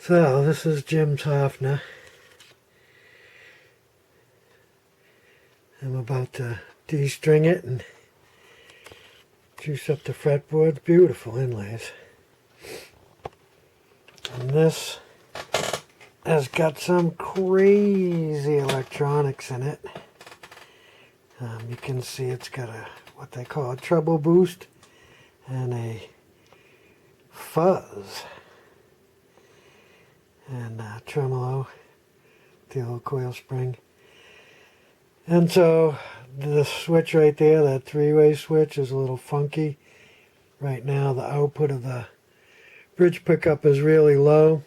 So this is Jim's Hofner. I'm about to de-string it and juice up the fretboard. Beautiful inlays. And this has got some crazy electronics in it. You can see it's got what they call a treble boost and a fuzz and tremolo, the old coil spring. And so the switch right there, that three-way switch, is a little funky. Right now the output of the bridge pickup is really low.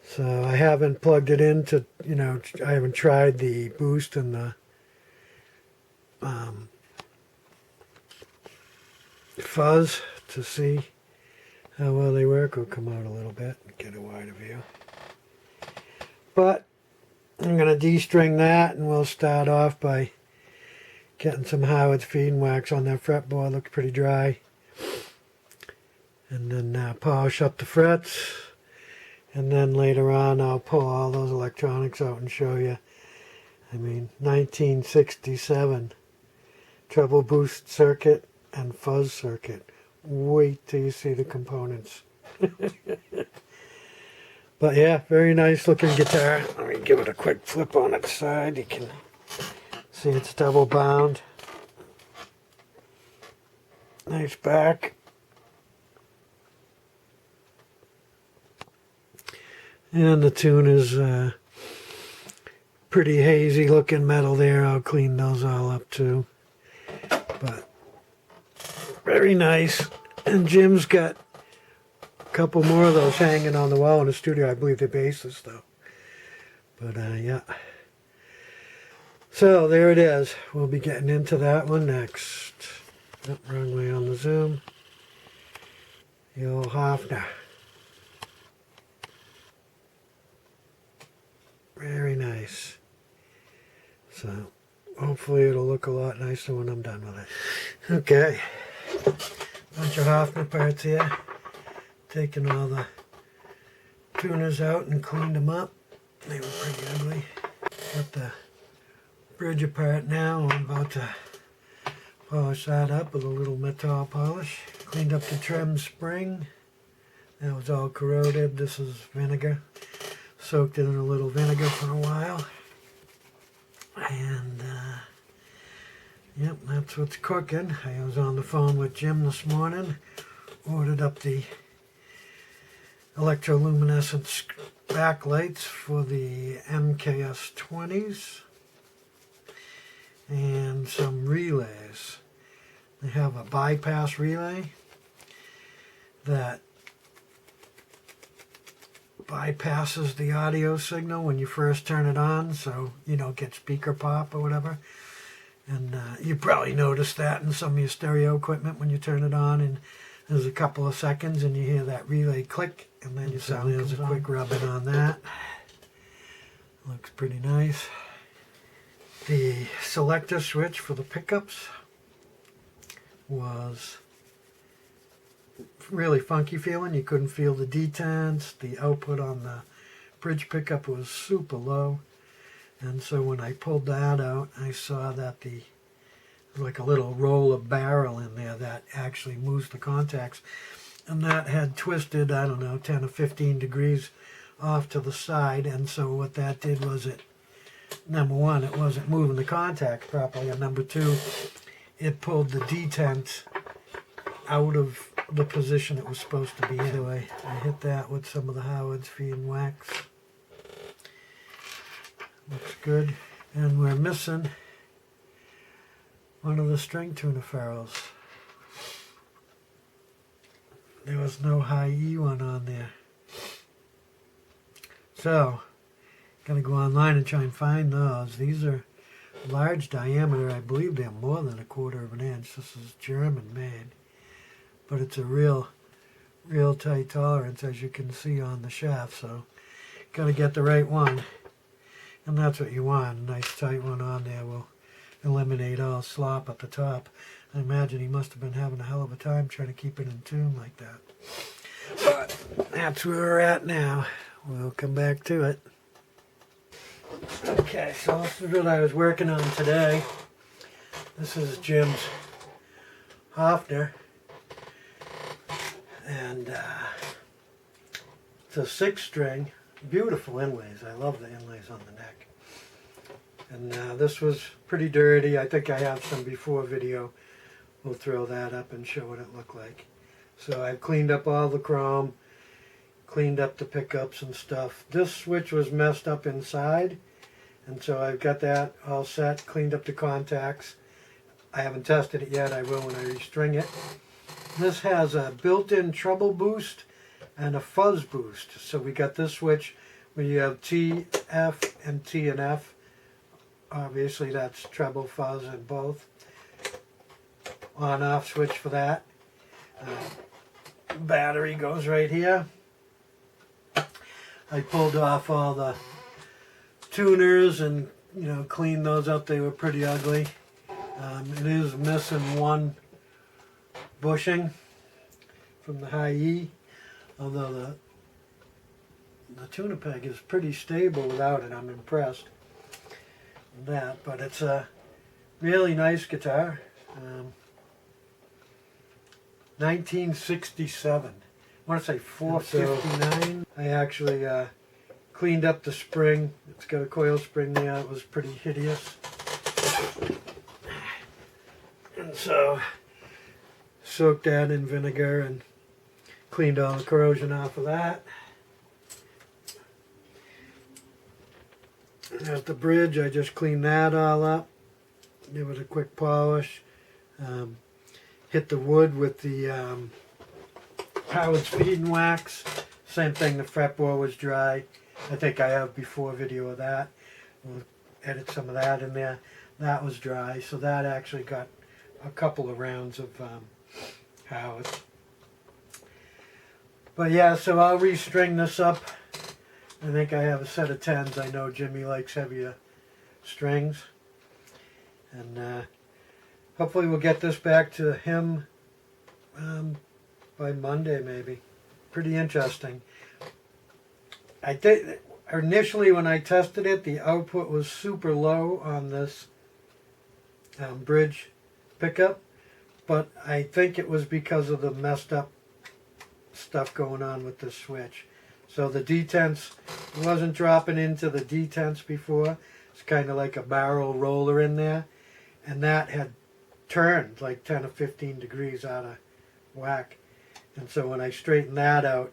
So I haven't plugged it into, I haven't tried the boost and the fuzz to see how well they work. We'll come out a little bit and get a wider view. But I'm going to de-string that, and we'll start off by getting some Howard's feeding wax on that fretboard. Looks pretty dry. And then polish up the frets. And then later on I'll pull all those electronics out and show you. 1967 treble boost circuit and fuzz circuit. Wait till you see the components. But yeah, very nice looking guitar. Let me give it a quick flip on its side. You can see it's double bound. Nice back. And the tune is pretty hazy looking metal there. I'll clean those all up too. But very nice. And Jim's got a couple more of those hanging on the wall in the studio. I believe they're basses though. But yeah. So there it is. We'll be getting into that one next. Oh, wrong way on the zoom. The old Hofner. Very nice. So hopefully it'll look a lot nicer when I'm done with it. Okay. Bunch of Hofner parts here. Taking all the tuners out and cleaned them up. They were pretty ugly. Got the bridge apart now. I'm about to polish that up with a little metal polish. Cleaned up the trim spring. That was all corroded. This is vinegar. Soaked it in a little vinegar for a while. And yep, that's what's cooking. I was on the phone with Jim this morning. Ordered up the electroluminescent backlights for the MKS 20s. And some relays. They have a bypass relay that bypasses the audio signal when you first turn it on, so you don't get speaker pop or whatever. And you probably noticed that in some of your stereo equipment when you turn it on and there's a couple of seconds and you hear that relay click, and then there's a quick rubbing on that. Looks pretty nice. The selector switch for the pickups was really funky feeling. You couldn't feel the detents. The output on the bridge pickup was super low, and so when I pulled that out, I saw that there's like a little roll of barrel in there that actually moves the contacts, and that had twisted, I don't know, 10 or 15 degrees off to the side. And so what that did was, number one, it wasn't moving the contacts properly, and number two, it pulled the detent out of the position it was supposed to be in. So I hit that with some of the Howard's feeding wax. Looks good. And we're missing one of the string tuner ferrules. There was no high E one on there. So, gotta go online and try and find those. These are large diameter. I believe they're more than 1/4 of an inch. This is German made. But it's a real tight tolerance, as you can see on the shaft, so got to get the right one, and that's what you want. A nice tight one on there will eliminate all slop at the top. I imagine he must have been having a hell of a time trying to keep it in tune like that. But that's where we're at now. We'll come back to it. Okay, so this is what I was working on today. This is Jim's Hofner. And it's a 6-string. Beautiful inlays. I love the inlays on the neck. And this was pretty dirty. I think I have some before video. We'll throw that up and show what it looked like. So I cleaned up all the chrome, cleaned up the pickups and stuff. This switch was messed up inside, and so I've got that all set, cleaned up the contacts. I haven't tested it yet. I will when I restring it. This has a built-in Treble Boost and a Fuzz Boost. So we got this switch where you have T, F, and T and F. Obviously that's treble, fuzz, and both. On-off switch for that. Battery goes right here. I pulled off all the tuners and cleaned those up. They were pretty ugly. It is missing one bushing from the high E, although the tuner peg is pretty stable without it. I'm impressed with that, but it's a really nice guitar. 1967. I want to say 459. I actually cleaned up the spring. It's got a coil spring there. It was pretty hideous. And so soaked that in vinegar and cleaned all the corrosion off of that. At the bridge, I just cleaned that all up. Give it a quick polish. Hit the wood with the Howard's Feed and Wax. Same thing, the fretboard was dry. I think I have before video of that. We'll edit some of that in there. That was dry, so that actually got a couple of rounds of Howard's. But yeah, so I'll restring this up. I think I have a set of 10s. I know Jimmy likes heavier strings. And hopefully we'll get this back to him by Monday maybe. Pretty interesting. I think initially when I tested it, the output was super low on this bridge pickup, but I think it was because of the messed up stuff going on with the switch. So the detents wasn't dropping into the detents before. It's kind of like a barrel roller in there, and that had turned like 10 or 15 degrees out of whack. And so when I straighten that out,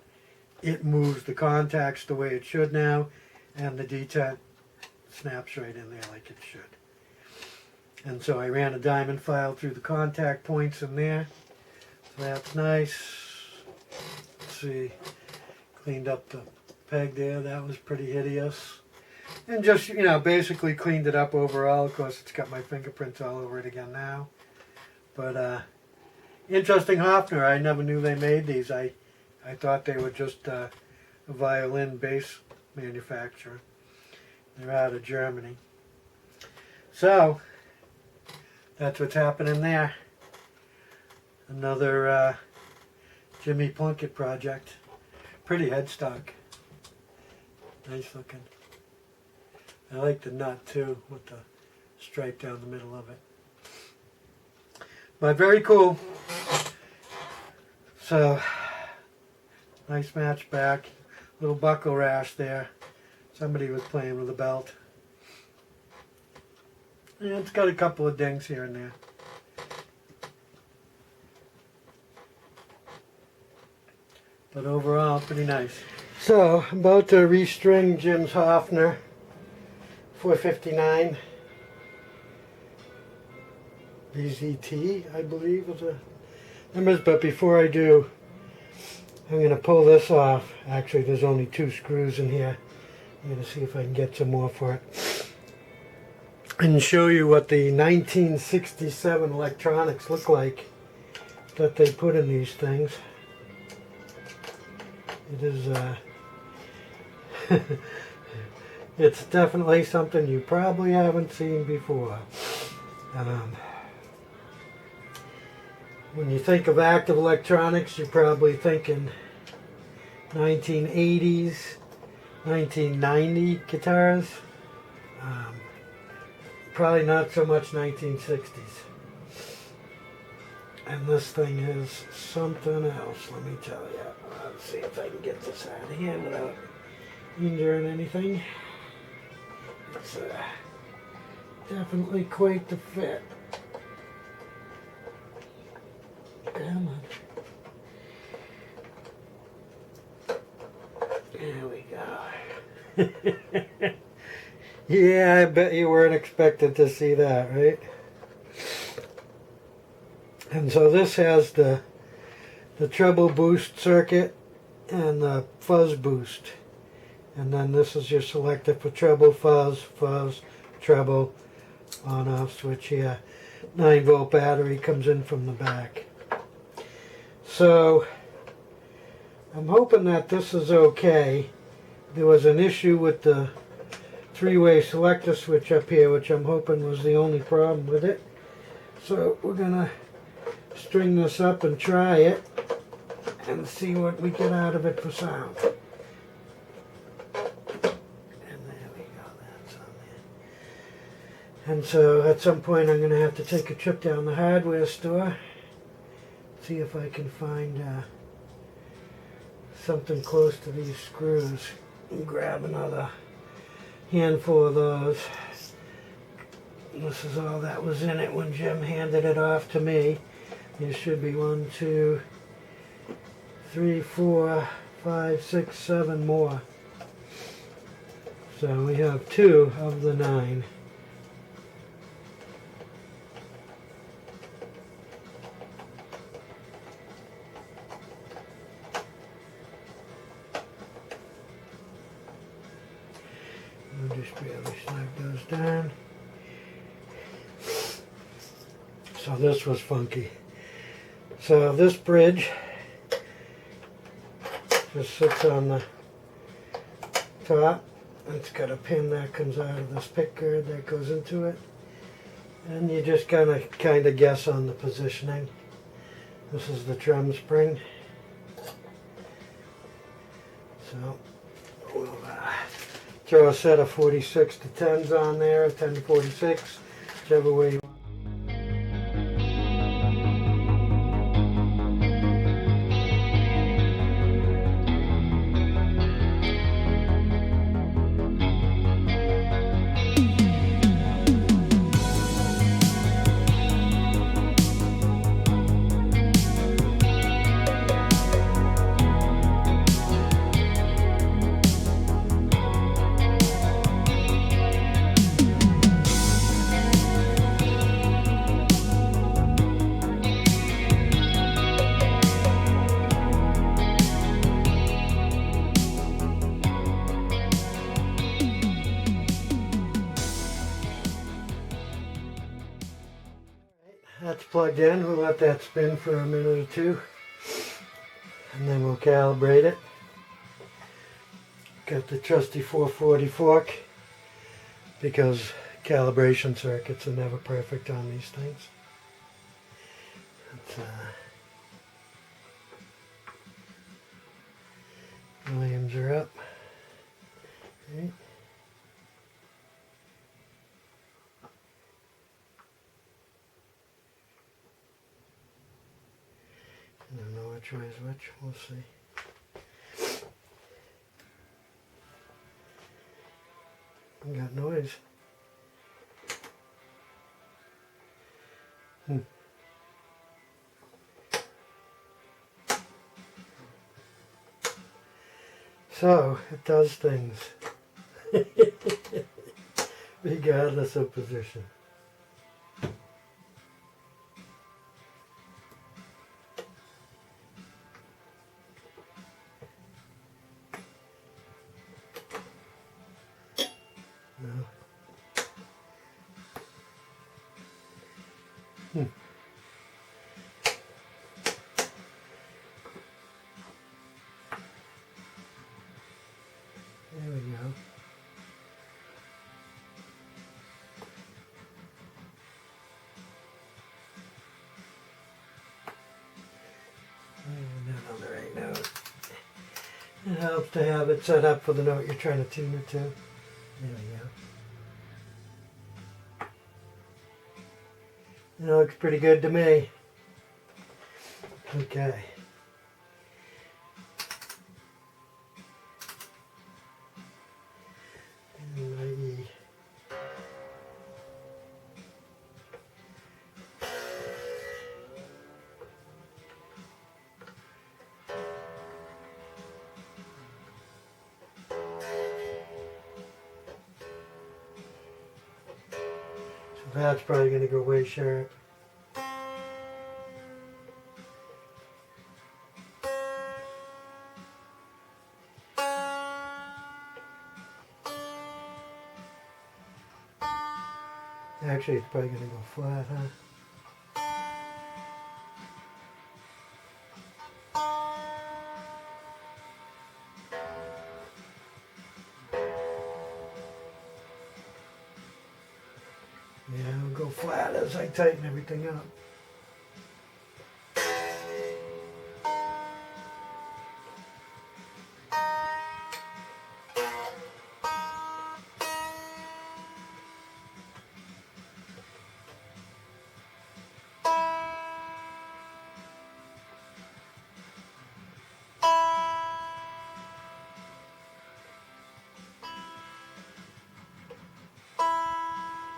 it moves the contacts the way it should now, and the detent snaps right in there like it should. And so I ran a diamond file through the contact points in there. So that's nice. Let's see, cleaned up the peg there. That was pretty hideous. And just, basically cleaned it up overall. Of course, it's got my fingerprints all over it again now. But interesting Hofner. I never knew they made these. I thought they were just a violin bass manufacturer. They're out of Germany. So that's what's happening there. Another Jimmy Plunkett project. Pretty headstock. Nice looking. I like the nut too, with the stripe down the middle of it. But very cool. So, nice match back. Little buckle rash there. Somebody was playing with a belt. Yeah, it's got a couple of dings here and there. But overall, pretty nice. So, I'm about to restring Jim's Hofner 459. BZT, I believe, is the numbers. But before I do, I'm going to pull this off. Actually, there's only 2 screws in here. I'm going to see if I can get some more for it. And show you what the 1967 electronics look like that they put in these things. It is, it's definitely something you probably haven't seen before. When you think of active electronics, you're probably thinking 1980s, 1990 guitars. Probably not so much 1960s. And this thing is something else, let me tell you. Let's see if I can get this out of here without injuring anything. It's definitely quite the fit. Come on. There we go. Yeah, I bet you weren't expected to see that, right? And so this has the Treble Boost circuit and the Fuzz Boost. And then this is your selector for treble, fuzz, treble, on-off switch here. 9-volt battery comes in from the back. So I'm hoping that this is okay. There was an issue with the three-way selector switch up here, which I'm hoping was the only problem with it. So we're gonna string this up and try it and see what we get out of it for sound. And there we go, that's on there. And so at some point I'm gonna have to take a trip down the hardware store, see if I can find something close to these screws and grab another handful of those. This is all that was in it when Jim handed it off to me. There should be 1, 2, 3, 4, 5, 6, 7 more. So we have 2 of the 9. We'll just barely snug those down. So this was funky. So this bridge just sits on the top. It's got a pin that comes out of this pick guard that goes into it. And you just kind of guess on the positioning. This is the drum spring. So we'll throw a set of 46 to 10s on there, a 10 to 46, whichever way you want. That's plugged in. We'll let that spin for a minute or two, and then we'll calibrate it. Got the trusty 440 fork, because calibration circuits are never perfect on these things. Volumes are up. Okay. I don't know which way is which, we'll see. We got noise. So, it does things. Regardless of position. No. There we go. Not on the right note. It helps to have it set up for the note you're trying to tune it to. There we go. It looks pretty good to me. Okay. And my E. That's probably going to go way sharp. Actually, it's probably going to go flat, huh? Yeah, it'll go flat as I tighten everything up.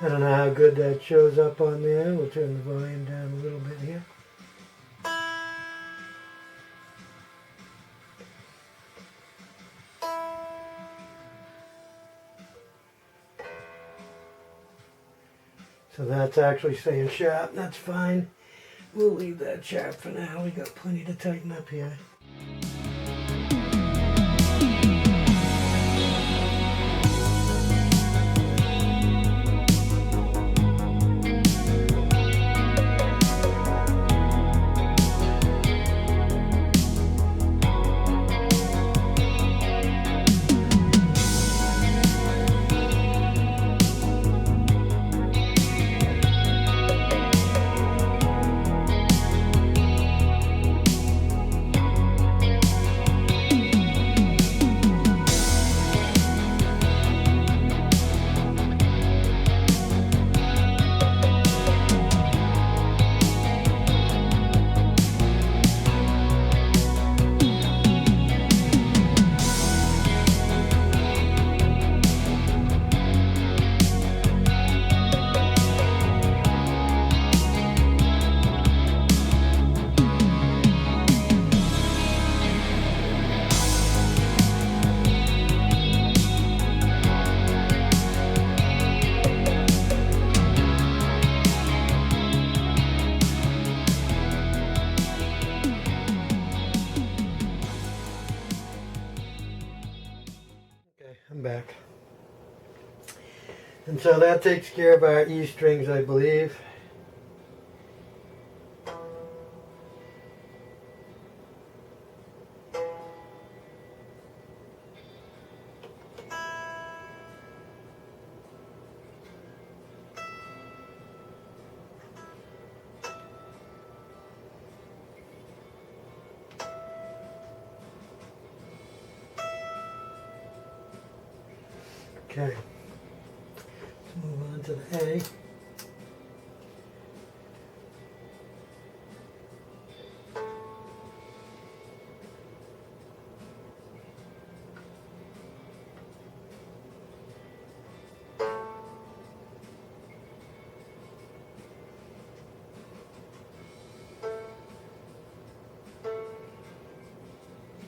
I don't know how good that shows up on there. We'll turn the volume down a little bit here. So that's actually staying sharp. That's fine. We'll leave that sharp for now. We got plenty to tighten up here. I'm back. And so that takes care of our E strings, I believe. Okay, let's move on to the A.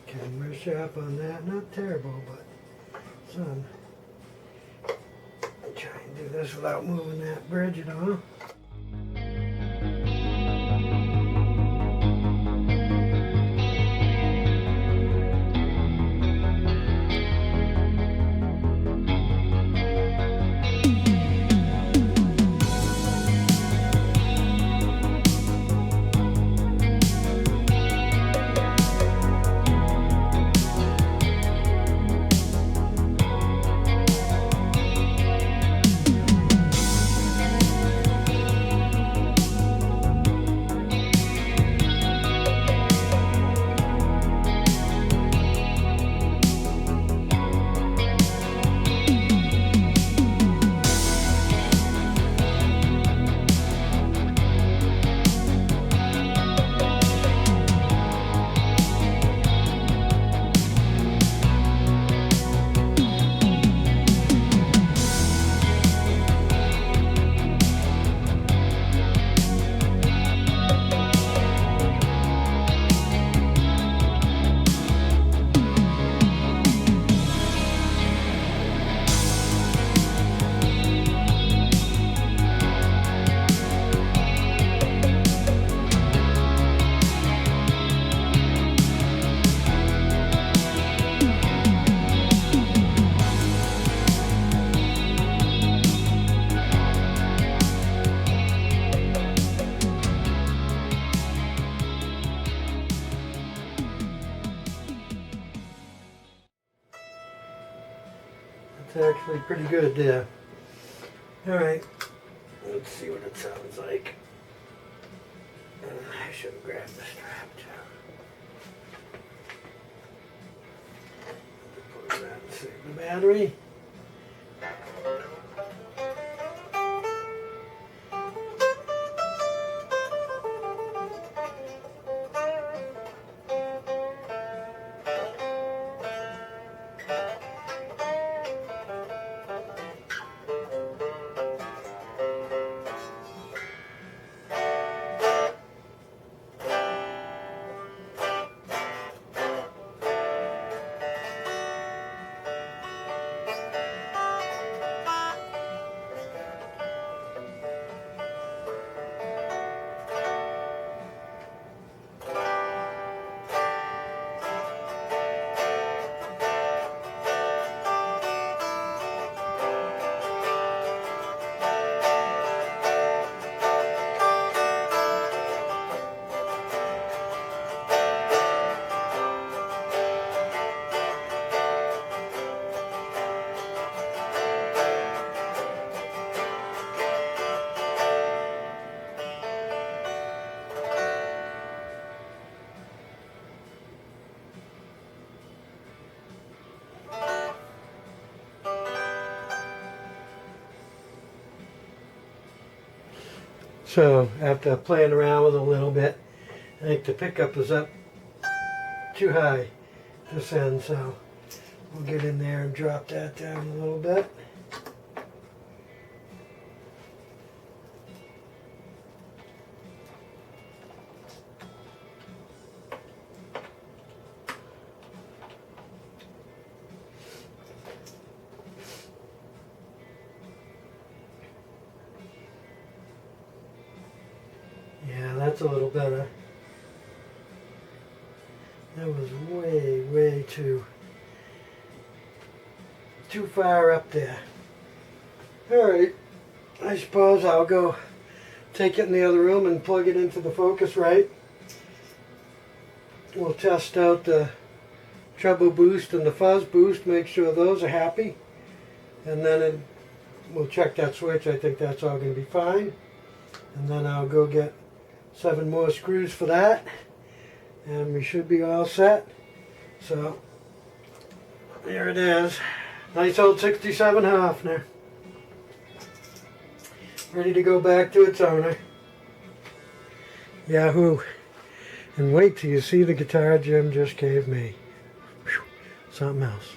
Okay, we're sharp on that, not terrible, but some. Try and do this without moving that bridge at all. It's actually pretty good there. Alright, let's see what it sounds like. I should have grabbed the strap too. Put that and save the battery. So after playing around with it a little bit, I think the pickup is up too high this end, so we'll get in there and drop that down a little bit. Yeah, that's a little better. That was way too far up there. Alright, I suppose I'll go take it in the other room and plug it into the Focusrite. We'll test out the Treble Boost and the Fuzz Boost, make sure those are happy. And then we'll check that switch. I think that's all going to be fine. And then I'll go get 7 more screws for that, and we should be all set. So there it is, nice old 67 Hofner, ready to go back to its owner. Yahoo! And wait till you see the guitar Jim just gave me. Whew, something else.